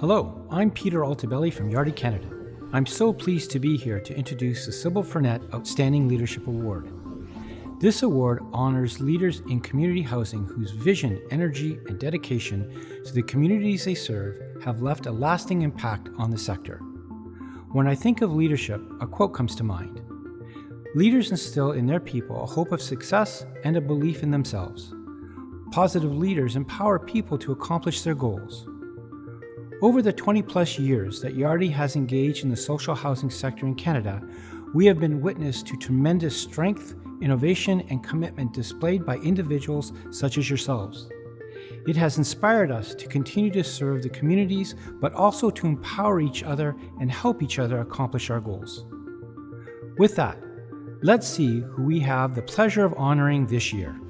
Hello, I'm Peter Altabelli from Yardi, Canada. I'm so pleased to be here to introduce the Sybil Frenette Outstanding Leadership Award. This award honors leaders in community housing whose vision, energy, and dedication to the communities they serve have left a lasting impact on the sector. When I think of leadership, a quote comes to mind. Leaders instill in their people a hope of success and a belief in themselves. Positive leaders empower people to accomplish their goals. Over the 20-plus years that Yardi has engaged in the social housing sector in Canada, we have been witness to tremendous strength, innovation, and commitment displayed by individuals such as yourselves. It has inspired us to continue to serve the communities, but also to empower each other and help each other accomplish our goals. With that, let's see who we have the pleasure of honoring this year.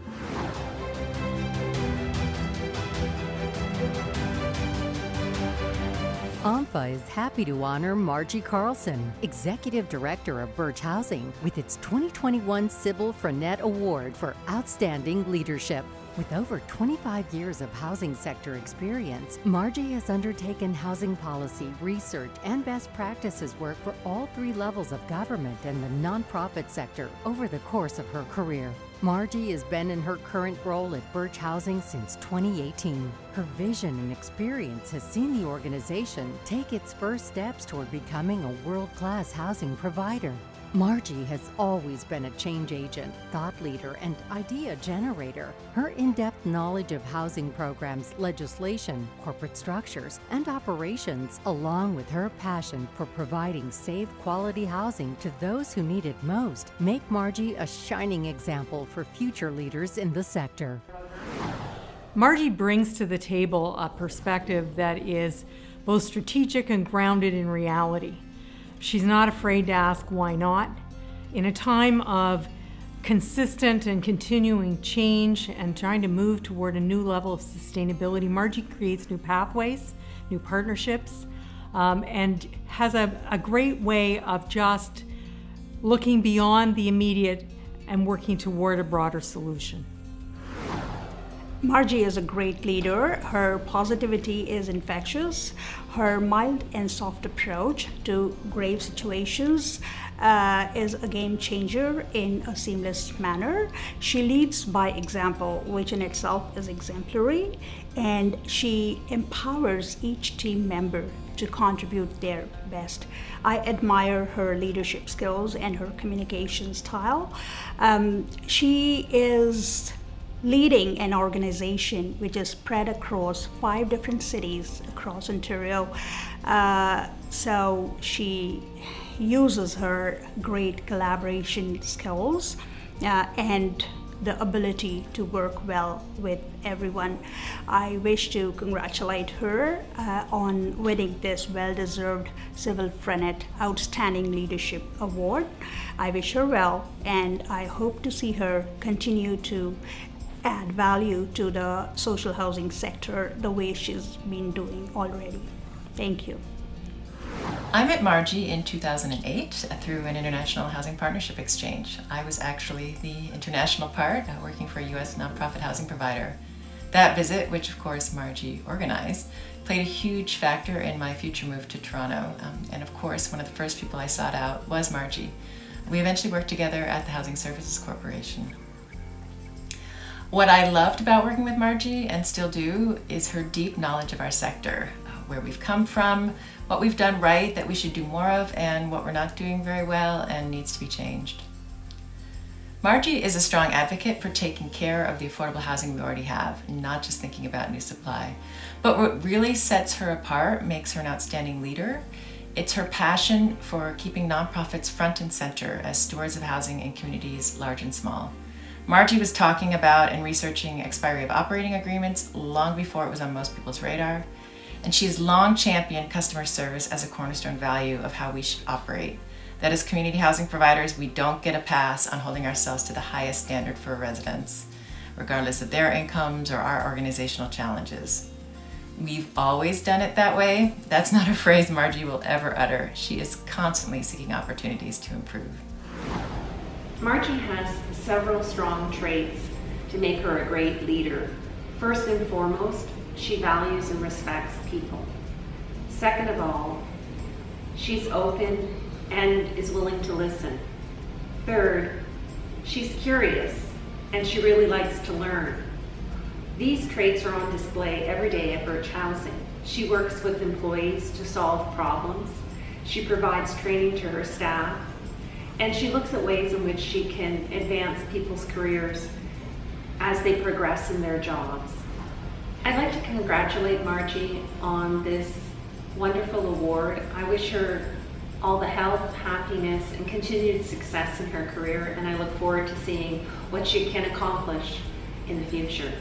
ONPHA is happy to honor Margie Carlson, Executive Director of Birch Housing, with its 2021 Sybil Frenette Award for Outstanding Leadership. With over 25 years of housing sector experience, Margie has undertaken housing policy, research, and best practices work for all three levels of government and the nonprofit sector over the course of her career. Margie has been in her current role at Birch Housing since 2018. Her vision and experience has seen the organization take its first steps toward becoming a world-class housing provider. Margie has always been a change agent, thought leader, and idea generator. Her in-depth knowledge of housing programs, legislation, corporate structures, and operations, along with her passion for providing safe, quality housing to those who need it most, make Margie a shining example for future leaders in the sector. Margie brings to the table a perspective that is both strategic and grounded in reality. She's not afraid to ask why not. In a time of consistent and continuing change and trying to move toward a new level of sustainability, Margie creates new pathways, new partnerships, and has a great way of just looking beyond the immediate and working toward a broader solution. Margie is a great leader. Her positivity is infectious. Her mild and soft approach to grave situations is a game changer in a seamless manner. She leads by example, which in itself is exemplary, and she empowers each team member to contribute their best. I admire her leadership skills and her communication style. She is leading an organization which is spread across 5 different cities across Ontario. So she uses her great collaboration skills and the ability to work well with everyone. I wish to congratulate her on winning this well-deserved Sybil Frenette Outstanding Leadership Award. I wish her well, and I hope to see her continue to add value to the social housing sector the way she's been doing already. Thank you. I met Margie in 2008 through an international housing partnership exchange. I was actually the international part, working for a U.S. nonprofit housing provider. That visit, which of course Margie organized, played a huge factor in my future move to Toronto. And of course, one of the first people I sought out was Margie. We eventually worked together at the Housing Services Corporation. What I loved about working with Margie, and still do, is her deep knowledge of our sector, where we've come from, what we've done right that we should do more of, and what we're not doing very well and needs to be changed. Margie is a strong advocate for taking care of the affordable housing we already have, not just thinking about new supply. But what really sets her apart, makes her an outstanding leader, it's her passion for keeping nonprofits front and center as stewards of housing in communities large and small. Margie was talking about and researching expiry of operating agreements long before it was on most people's radar, and she has long championed customer service as a cornerstone value of how we should operate. That as community housing providers, we don't get a pass on holding ourselves to the highest standard for residents, regardless of their incomes or our organizational challenges. We've always done it that way. That's not a phrase Margie will ever utter. She is constantly seeking opportunities to improve. Margie has several strong traits to make her a great leader. First and foremost, she values and respects people. Second of all, she's open and is willing to listen. Third, she's curious and she really likes to learn. These traits are on display every day at Birch Housing. She works with employees to solve problems. She provides training to her staff, and she looks at ways in which she can advance people's careers as they progress in their jobs. I'd like to congratulate Margie on this wonderful award. I wish her all the health, happiness, and continued success in her career, and I look forward to seeing what she can accomplish in the future.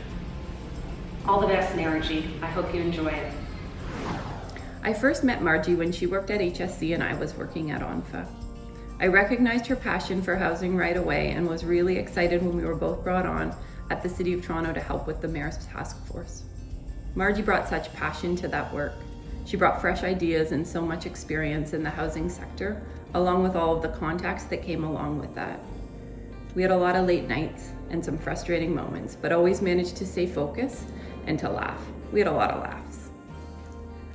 All the best, Margie. I hope you enjoy it. I first met Margie when she worked at HSC and I was working at ONPHA. I recognized her passion for housing right away and was really excited when we were both brought on at the City of Toronto to help with the Mayor's Task Force. Margie brought such passion to that work. She brought fresh ideas and so much experience in the housing sector, along with all of the contacts that came along with that. We had a lot of late nights and some frustrating moments, but always managed to stay focused and to laugh. We had a lot of laughs.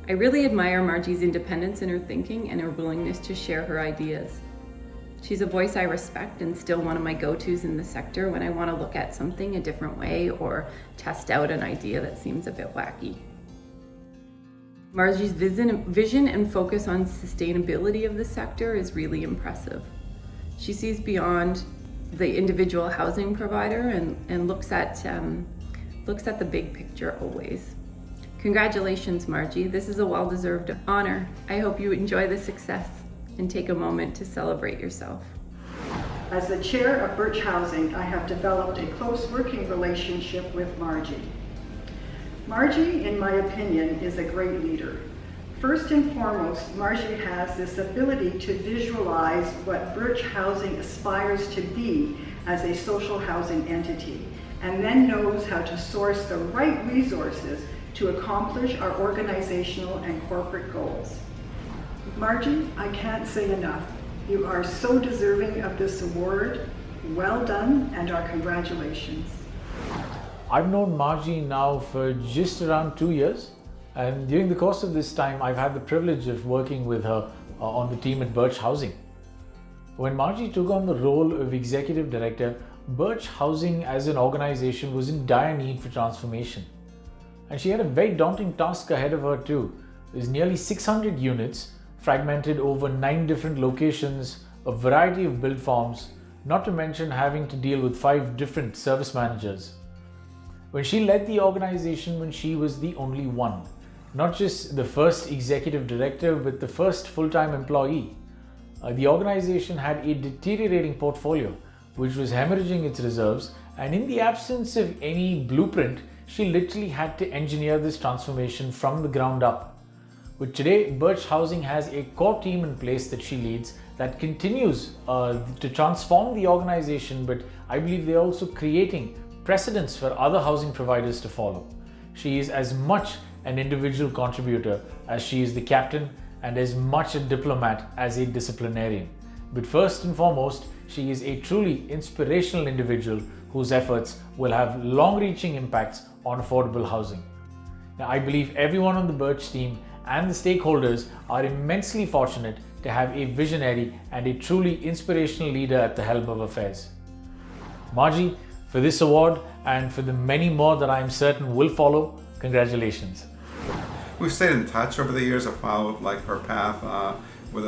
I really admire Margie's independence in her thinking and her willingness to share her ideas. She's a voice I respect and still one of my go-tos in the sector when I want to look at something a different way or test out an idea that seems a bit wacky. Margie's vision and focus on sustainability of the sector is really impressive. She sees beyond the individual housing provider and looks at the big picture always. Congratulations, Margie. This is a well-deserved honor. I hope you enjoy the success and take a moment to celebrate yourself. As the chair of Birch Housing, I have developed a close working relationship with Margie. Margie, in my opinion, is a great leader. First and foremost, Margie has this ability to visualize what Birch Housing aspires to be as a social housing entity, and then knows how to source the right resources to accomplish our organizational and corporate goals. Margie, I can't say enough. You are so deserving of this award. Well done, and our congratulations. I've known Margie now for just around 2 years, and during the course of this time I've had the privilege of working with her on the team at Birch Housing. When Margie took on the role of Executive Director, Birch Housing as an organization was in dire need for transformation. And she had a very daunting task ahead of her too. There's nearly 600 units, fragmented over 9 different locations, a variety of build forms, not to mention having to deal with 5 different service managers. When she led the organization when she was the only one, not just the first executive director, but the first full-time employee. The organization had a deteriorating portfolio, which was hemorrhaging its reserves, and in the absence of any blueprint, she literally had to engineer this transformation from the ground up. But today, Birch Housing has a core team in place that she leads that continues to transform the organization, but I believe they're also creating precedents for other housing providers to follow. She is as much an individual contributor as she is the captain, and as much a diplomat as a disciplinarian. But first and foremost, she is a truly inspirational individual whose efforts will have long-reaching impacts on affordable housing. Now, I believe everyone on the Birch team and the stakeholders are immensely fortunate to have a visionary and a truly inspirational leader at the helm of affairs. Margie, for this award and for the many more that I am certain will follow, congratulations. We've stayed in touch over the years. I've followed her path with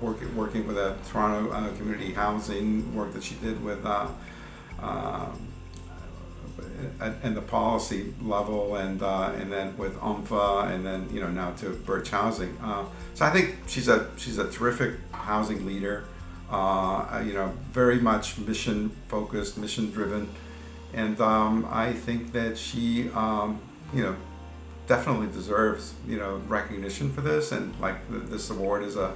working with a Toronto community housing work that she did with and the policy level, and then with ONPHA, and then now to Birch Housing. So I think she's a terrific housing leader. Very much mission focused, mission driven, and I think that she definitely deserves recognition for this, and this award is a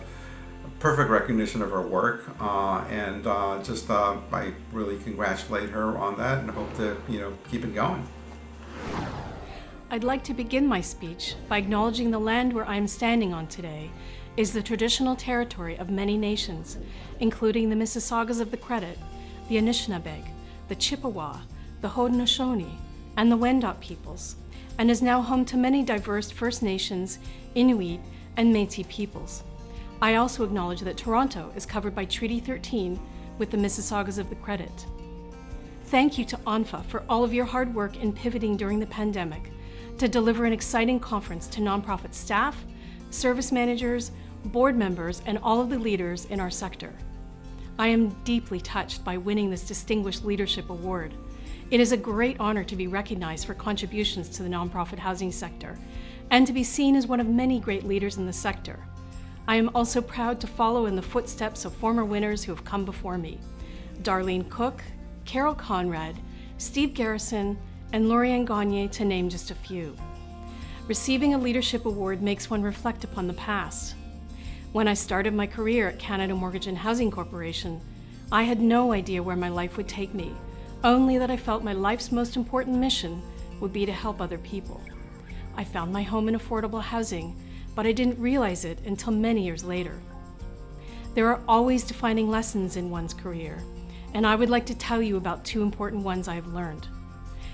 perfect recognition of her work, and I really congratulate her on that and hope to keep it going. I'd like to begin my speech by acknowledging the land where I'm standing on today is the traditional territory of many nations, including the Mississaugas of the Credit, the Anishinaabeg, the Chippewa, the Haudenosaunee, and the Wendat peoples, and is now home to many diverse First Nations, Inuit, and Métis peoples. I also acknowledge that Toronto is covered by Treaty 13 with the Mississaugas of the Credit. Thank you to ONPHA for all of your hard work in pivoting during the pandemic to deliver an exciting conference to nonprofit staff, service managers, board members, and all of the leaders in our sector. I am deeply touched by winning this Distinguished Leadership Award. It is a great honor to be recognized for contributions to the nonprofit housing sector and to be seen as one of many great leaders in the sector. I am also proud to follow in the footsteps of former winners who have come before me: Darlene Cook, Carol Conrad, Steve Garrison, and Lorianne Gagne, to name just a few. Receiving a leadership award makes one reflect upon the past. When I started my career at Canada Mortgage and Housing Corporation, I had no idea where my life would take me, only that I felt my life's most important mission would be to help other people. I found my home in affordable housing, but I didn't realize it until many years later. There are always defining lessons in one's career, and I would like to tell you about two important ones I have learned.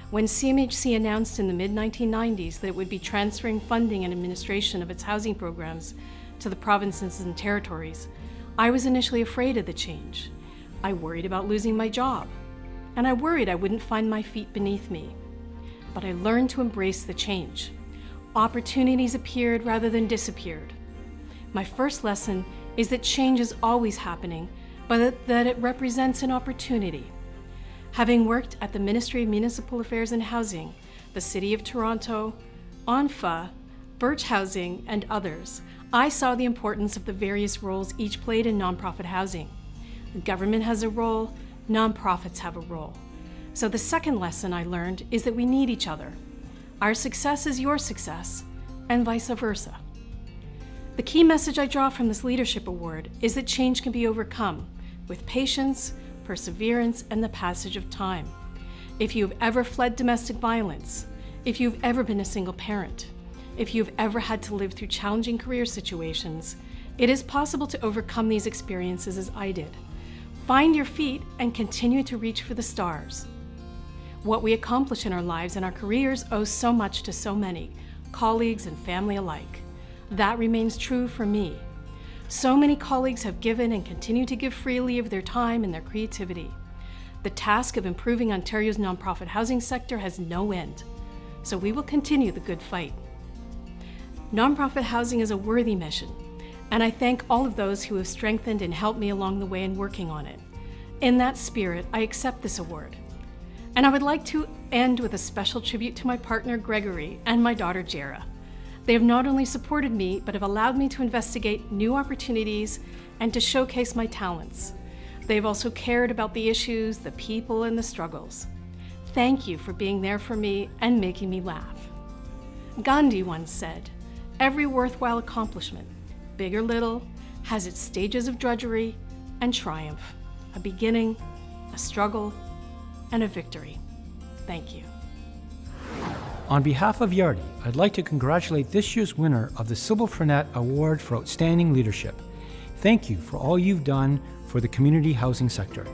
When CMHC announced in the mid-1990s that it would be transferring funding and administration of its housing programs to the provinces and territories, I was initially afraid of the change. I worried about losing my job, and I worried I wouldn't find my feet beneath me. But I learned to embrace the change. Opportunities appeared rather than disappeared. My first lesson is that change is always happening, but that it represents an opportunity. Having worked at the Ministry of Municipal Affairs and Housing, the City of Toronto, ONPHA, Birch Housing, and others, I saw the importance of the various roles each played in nonprofit housing. The government has a role, nonprofits have a role. So the second lesson I learned is that we need each other. Our success is your success, and vice versa. The key message I draw from this leadership award is that change can be overcome with patience, perseverance, and the passage of time. If you've ever fled domestic violence, if you've ever been a single parent, if you've ever had to live through challenging career situations, it is possible to overcome these experiences as I did. Find your feet and continue to reach for the stars. What we accomplish in our lives and our careers owes so much to so many, colleagues and family alike. That remains true for me. So many colleagues have given and continue to give freely of their time and their creativity. The task of improving Ontario's nonprofit housing sector has no end, so we will continue the good fight. Nonprofit housing is a worthy mission, and I thank all of those who have strengthened and helped me along the way in working on it. In that spirit, I accept this award. And I would like to end with a special tribute to my partner Gregory and my daughter Jera. They have not only supported me, but have allowed me to investigate new opportunities and to showcase my talents. They've also cared about the issues, the people, and the struggles. Thank you for being there for me and making me laugh. Gandhi once said, "Every worthwhile accomplishment, big or little, has its stages of drudgery and triumph, a beginning, a struggle, and a victory." Thank you. On behalf of Yardi, I'd like to congratulate this year's winner of the Sybil Frenette Award for Outstanding Leadership. Thank you for all you've done for the community housing sector.